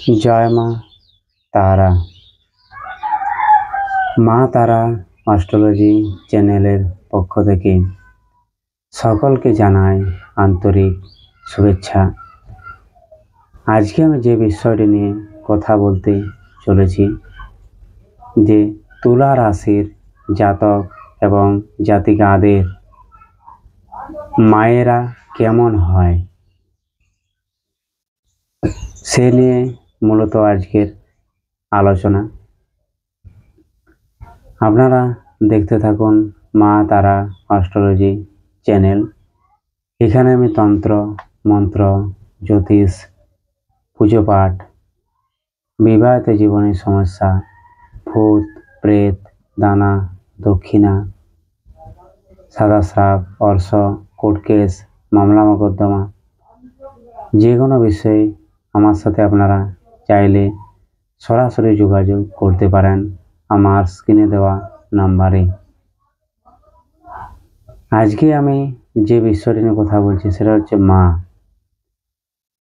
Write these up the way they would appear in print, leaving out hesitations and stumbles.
জয় মা তারা। মা তারা অ্যাস্ট্রোলজি চ্যানেলের পক্ষ থেকে সকলকে জানাই আন্তরিক শুভেচ্ছা। আজকে আমি যে বিষয়টি নিয়ে কথা বলতে চলেছি, যে তুলা রাশির জাতক এবং জাতিকাদের মায়েরা কেমন হয়, সে নিয়ে মূলত আজকের আলোচনা। আপনারা দেখতে থাকুন মা তারা অ্যাস্ট্রোলজি চ্যানেল। এখানে আমি তন্ত্র, মন্ত্র, জ্যোতিষ, পুজো পাঠ, বিবাহিত জীবনের সমস্যা, ভূত প্রেত, দানা দক্ষিণা, সাদা স্রাব, অর্শ, কোর্ট কেস, মামলা মোকদ্দমা, যে কোনো বিষয়ে আমার সাথে আপনারা চাইলে সরাসরি যোগাযোগ করতে পারেন আমার স্ক্রিনে দেওয়া নাম্বারে। আজকে আমি যে বিষয়টি নিয়ে কথা বলছি সেটা হচ্ছে মা।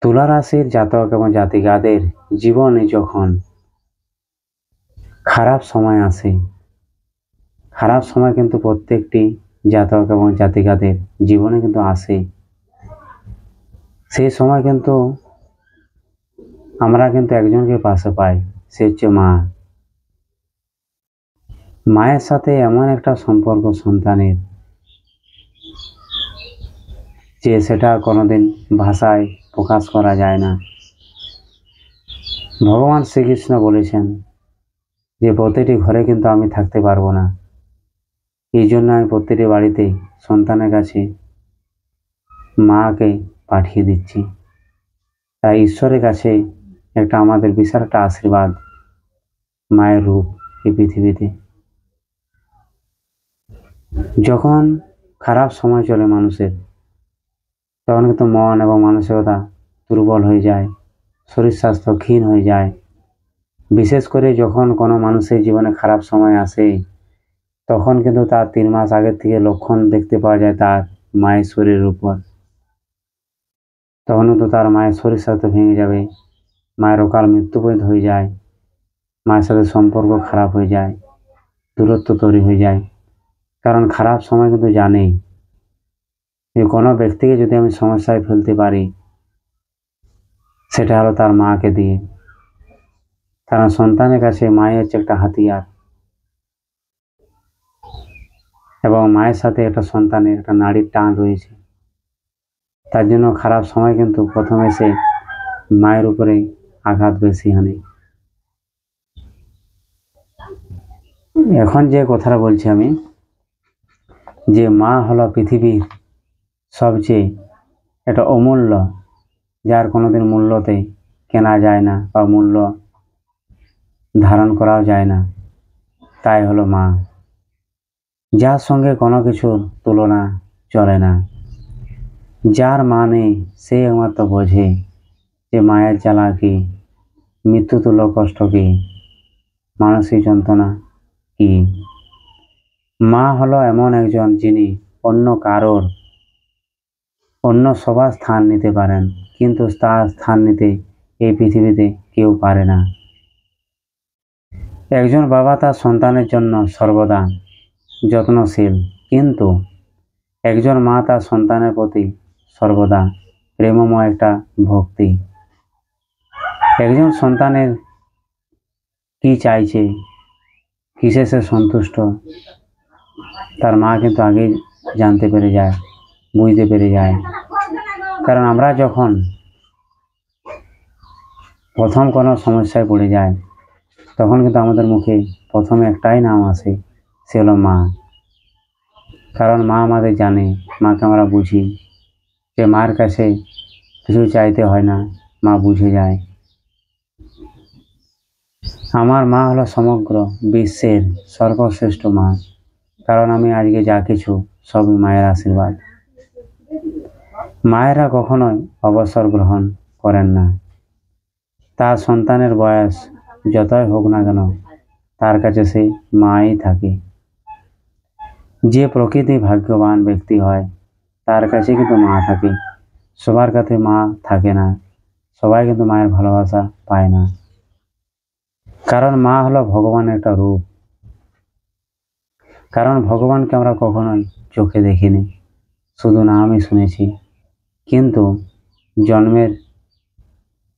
তুলা রাশির জাতক এবং জাতিকাদের জীবনে যখন খারাপ সময় আসে, খারাপ সময় কিন্তু প্রত্যেকটি জাতক এবং জাতিকাদের জীবনে কিন্তু আসে, সেই সময় কিন্তু আমরা কিন্তু একজনকে পাশে পাই, সে হচ্ছে মা। মায়ের সাথে এমন একটা সম্পর্ক সন্তানের, যে সেটা কোনোদিন ভাষায় প্রকাশ করা যায় না। ভগবান শ্রীকৃষ্ণ বলেছেন যে প্রতিটি ঘরে কিন্তু আমি থাকতে পারবো না, এই জন্য আমি প্রতিটি বাড়িতে সন্তানের কাছে মাকে পাঠিয়ে দিচ্ছি। তাই ঈশ্বরের কাছে একটা আমাদের বিশাল একটা আশীর্বাদ, মায়ের রূপ এই পৃথিবীতে। যখন খারাপ সময় চলে মানুষের, তখন কিন্তু মন এবং মানসিকতা দুর্বল হয়ে যায়, শরীর স্বাস্থ্য ক্ষীণ হয়ে যায়। বিশেষ করে যখন কোনো মানুষের জীবনে খারাপ সময় আসে, তখন কিন্তু তার 3 মাস আগের থেকে লক্ষণ দেখতে পাওয়া যায় তার মায়ের শরীরের উপর। তখন তো তার মায়ের শরীর স্বাস্থ্য ভেঙে যাবে, মায়ের অকাল মৃত্যু পর্যন্ত হয়ে যায়, মায়ের সাথে সম্পর্ক খারাপ হয়ে যায়, দূরত্ব তৈরি হয়ে যায়। কারণ খারাপ সময় কিন্তু জানেই যে কোনো ব্যক্তিকে যদি আমি সমস্যায় ফেলতে পারি, সেটা হলো তার মাকে দিয়ে। কারণ সন্তানের কাছে মায়ের হচ্ছে একটা হাতিয়ার, এবং মায়ের সাথে একটা সন্তানের একটা নাড়ির টান রয়েছে। তার জন্য খারাপ সময় কিন্তু প্রথমে সে মায়ের উপরে আঘাত বেশি আনে। এখন যে কথাটা বলছি আমি, যে মা হলো পৃথিবীর সবচেয়ে একটা অমূল্য, যার কোনোদিন মূল্যতে কেনা যায় না বা মূল্য ধারণ করাও যায় না, তাই হলো মা। যার সঙ্গে কোনো কিছুর তুলনা চলে না। যার মা নেই সে একমাত্র বোঝে যে মায়ের জ্বালা কি, মৃত্যু তুল্য কষ্ট কি, মানসিক যন্ত্রণা কি। মা হলো এমন একজন যিনি অন্য সবার স্থান নিতে পারেন, কিন্তু তার স্থান নিতে এই পৃথিবীতে কেউ পারে না। একজন বাবা তার সন্তানের জন্য সর্বদা যত্নশীল, কিন্তু একজন মা তার সন্তানের প্রতি সর্বদা প্রেমময় একটা ভক্তি। একজন সন্তানের কি চাইছে, কিসে সে সন্তুষ্ট, তার মা কিন্তু আগেই জানতে পেরে যায়, বুঝতে পেরে যায়। কারণ আমরা যখন প্রথম কোনো সমস্যায় পড়ে যাই, তখন কিন্তু আমাদের মুখে প্রথমে একটাই নাম আসে, সে হলো মা। কারণ মা আমাদের জানে, মাকে আমরা বুঝি, যে মার কাছে কিছু চাইতে হয় না, মা বুঝে যায়। আমার মা হলো সমগ্র বিশ্বের সর্বশ্রেষ্ঠ মা, কারণ আমি আজকে যা কিছু সবই মায়ের আশীর্বাদ। মায়েরা কখনোই অবসর গ্রহণ করেন না। তার সন্তানের বয়স যতই হোক না কেন, তার কাছে সেই মাই থাকে। যে প্রকৃতি ভাগ্যবান ব্যক্তি হয়, তার কাছে কিন্তু মা থাকে। সবার কাছে মা থাকে না, সবাই কিন্তু মায়ের ভালোবাসা পায় না, কারণ মা হলো ভগবানের একটা রূপ। কারণ ভগবানকে আমরা কখনোই চোখে দেখিনি, শুধু নামই শুনেছি। কিন্তু জন্মের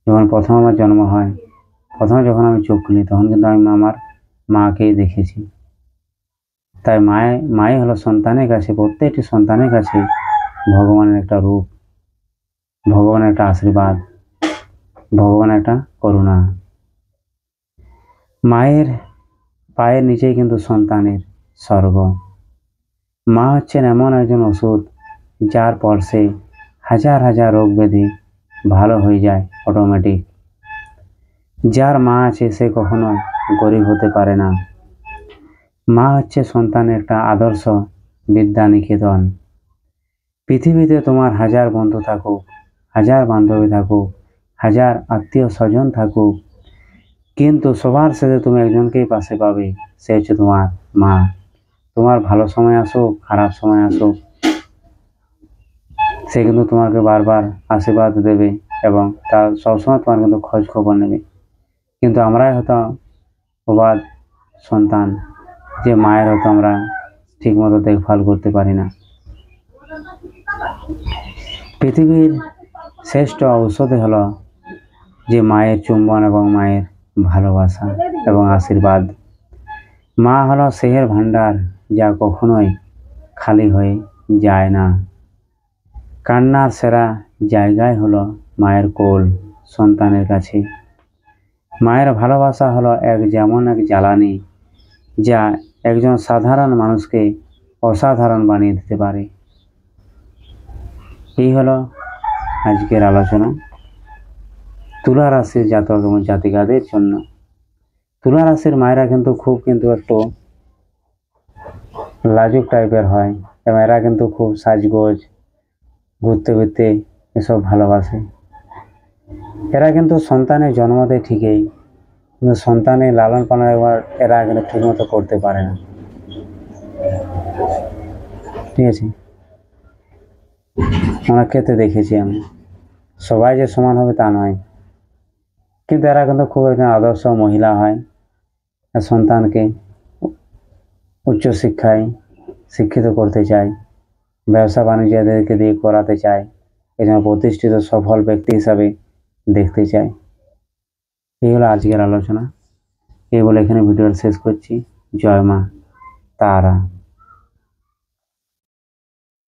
যখন প্রথম আমার জন্ম হয়, প্রথমে যখন আমি চোখ খুলি, তখন কিন্তু আমি আমার মাকেই দেখেছি। তাই মাই হলো সন্তানের কাছে, প্রত্যেকটি সন্তানের কাছে ভগবানের একটা রূপ, ভগবানের একটা আশীর্বাদ, ভগবানের একটা করুণা। মায়ের পায়ের নিচেই কিন্তু সন্তানের স্বর্গ। মা হচ্ছেন এমন একজন ওষুধ, যার পরশে হাজার হাজার রোগ ব্যাধি ভালো হয়ে যায় অটোমেটিক। যার মা আছে সে কখনোই গরিব হতে পারে না। মা হচ্ছে সন্তানের একটা আদর্শ বিদ্যা নিকেতন। পৃথিবীতে তোমার হাজার বন্ধু থাকুক, হাজার বান্ধবী থাকুক, হাজার আত্মীয় স্বজন থাকুক, কিন্তু সবার শেষে তুমি একজনকেই পাশে পাবে, সে হচ্ছে তোমার মা। তোমার ভালো সময় আসুক, খারাপ সময় আসুক, সে কিন্তু তোমাকে বারবার আশীর্বাদ দেবে এবং তার সবসময় তোমার কিন্তু খোঁজ খবর নেবে। কিন্তু আমরাই হয়তো অবাধ সন্তান, যে মায়ের হয়তো আমরা ঠিকমতো দেখভাল করতে পারি না। পৃথিবীর শ্রেষ্ঠ ঔষধ হলো যে মায়ের চুম্বন এবং মায়ের ভালোবাসা এবং আশীর্বাদ। মা হলো স্নেহের ভাণ্ডার, যা কখনোই খালি হয়ে যায় না। কান্নার সেরা জায়গায় হলো মায়ের কোল সন্তানের কাছে। মায়ের ভালোবাসা হলো যেমন এক জ্বালানি, যা একজন সাধারণ মানুষকে অসাধারণ বানিয়ে দিতে পারে। এই হলো আজকের আলোচনা তুলা রাশির জাতক এবং জাতিকাদের জন্য। তুলা রাশির মায়েরা কিন্তু একটু লাজুক টাইপের হয়, এবং এরা কিন্তু খুব সাজগোজ, ঘুরতে ঘুরতে এসব ভালোবাসে। এরা কিন্তু সন্তানের জন্ম দেয় ঠিকই, কিন্তু সন্তানের লালন পালন এরা কিন্তু ঠিকমতো করতে পারে না। ঠিক আছে, অনেক ক্ষেত্রে দেখেছি আমি। সবাই যে সমান হবে তা নয়, কিন্তু এরা কিন্তু খুব একজন আদর্শ মহিলা হয়। সন্তানকে উচ্চশিক্ষায় শিক্ষিত করতে চায়, ব্যবসা বাণিজ্য এদেরকে দিয়ে করাতে চায়, এজন্য প্রতিষ্ঠিত সফল ব্যক্তি হিসাবে দেখতে চায়। এই হলো আজকের আলোচনা। এই বলে এখানে ভিডিওটা শেষ করছি। জয় মা তারা।